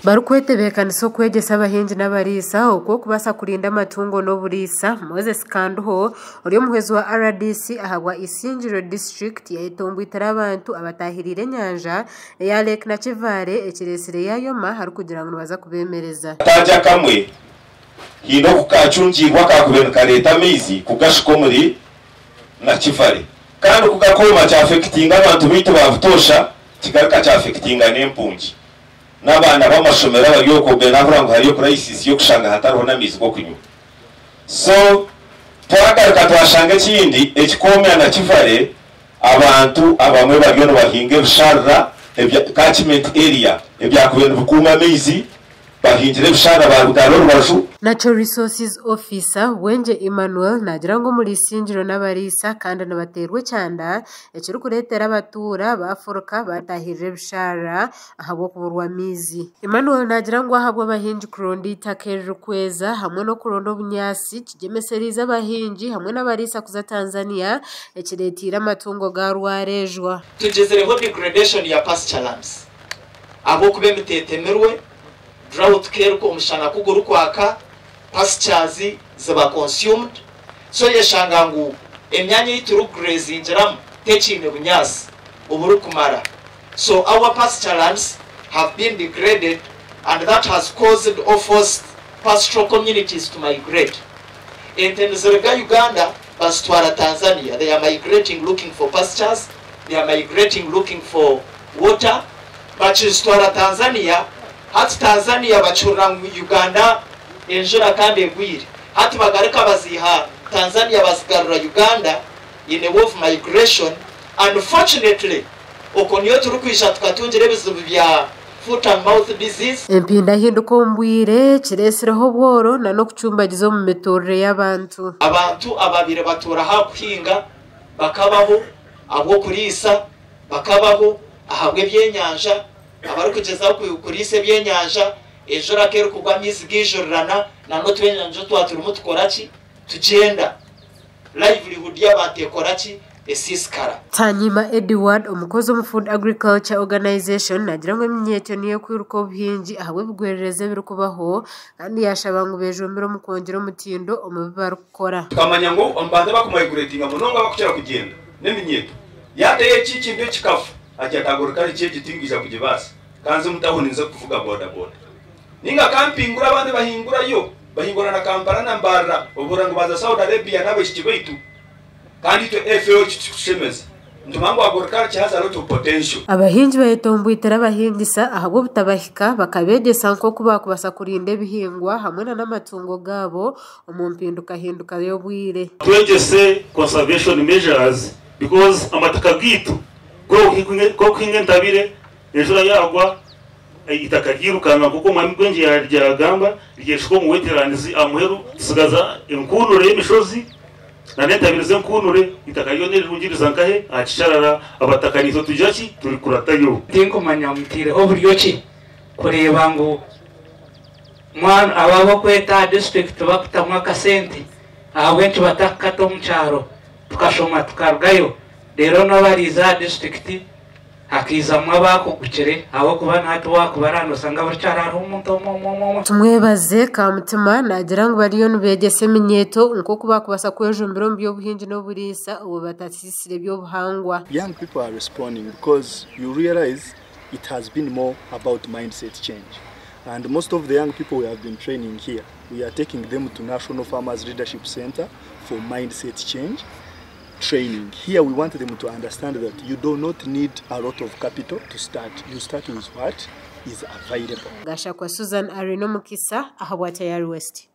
barukwetebekana isoko kwegesa abahinzi n'abarisa uko kubasa kurinda amatungo no burisa Moses Kanduho uri muhezi wa RDC ahagwa Isingiro district yahitombwitara abantu abatahirire nyanja ya Lake na Kivale ekiresire yayoma hari kugira ngo baza kubemereza taja kamwe hino kukacungirwa kakubenuka leta mizi kugashiko muri na Kivale kandi kugakoma cha affectinga abantu bitu bavutosha kigaruka cha affectinga n'impungi n'abana b'amashomero bagiyoko benavura ngo hariyo crisis yo kushanga hatariho n'amizi go kunyuma so twagaruka twashanga kindi ekikomya na Kivale abantu abamwe bagiyo no bahinge busharra catchment area ebyakubena bukuma mizi bahingire bushara barugaro rwashu. Natural Resources Officer Wenje Emmanuel nagira ngo muri Isingiro n'abarisa kandi nabaterwe cyanda ekiri kuretera abatura baforoka batahirire bushara ahabo kuburwa mizi. Emmanuel nagira ngo ahabwa abahinji kuronda itakerero kweza hamwe no kuronda obunyasi kigemeseriza abahinji hamwe n'abarisa kuza Tanzania ekiretira amatungo ga rwarejwa. Tugezereho degradation ya pasture lands abo kubemutetemerwe drought care ko umushana kuguru kwaka pastures zaba consumed so yeshangangu emyanya y'ituru grazing ngeram techine bunyasi uburu kumara so our pasture lands have been degraded and that has caused or forced pastoral communities to migrate. In Tanzania, Uganda, Bastwara, Tanzania, they are migrating looking for pastures, they are migrating looking for water, but Bastwara, Tanzania hati Tanzania bachura Uganda enjura kandi egwire hati bagareka baziha Tanzania basigarura Uganda in a wolf migration. Unfortunately okoniyo turukwisha tukatungire bizubu bya foot and mouth disease empinda hinduko mbwire kiresiraho bworo na no kucumbagizo mu metorre y'abantu ababire batura ha kuhinga bakabaho abo kurisa bakabaho ahabwe byenyanja abaru kugeza kurise byenyanja ejo rakero kugwa mizi gijorana na no twenyanja twatura mutukoraki tugenda livelihood y'abatekoraki esiskara. Tanyima Edward umukozi mu Food Agriculture Organization nagira ngo imyeto niyo kwiruka obuhinji ahabwe bugwerereze birukubaho kandi yashabangu bejombero mu kongera mutindo umubibar gukora tukamanya ngo ambande bakumigratinga munonga bakukira kugenda n'imyeto yateye kikindi kikafu ajyatagoreka iki gitingiza kugibasa kanze mutahuninze kuvuga boda ninga campingura abandi bahingura yo bahingura na Kampala na Mbarara uburango baza Saudi Arabia nabe kibaitu kandi to FAO kitushemeza ntumango agoreka cyaza lot of potential. Abahinji bayetombwitera abahingisa ahabo butabahika bakabegesa nko kubakubasa kurinde bihingwa hamwe n'amatungo gabo umumpinduka hinduka yo bwire twegese conservation measures because amataka gitu ko kwingentabire ejura yagwa itaka ryirukanga kuko mwamigwenje yaragamba ryeshiko mu wetlands amuheru sigaza inkunure y'emishozi na netabirize nkunure itaka yo nerungiriza nkahe acisharara abatakanizo tujaki turi kuratayo tinko manyamutire oburyo ki kureba ngo mwana ababo kweta district bakutamwa kasente abenshi batakato mu cyaro tukashoma tukargayo rero n'abariza district hakiza mwabako kuchere abo kuba ntato wakubarano sanga bacararo umuntu tumwebaze kamutima nagira ngo bariyo nubegese minyeto nko kuba kubasa kwejombero mbyo buhinji no burisa ubu batatisire byo buhangwa. Young people are responding because you realize it has been more about mindset change, and most of the young people we have been training here, we are taking them to National Farmers Leadership Center for mindset change training. Here we want them to understand that you do not need a lot of capital to start. You start with what is available. Gasha kwa Susan Arino Mukisa, Ahawata Yari West.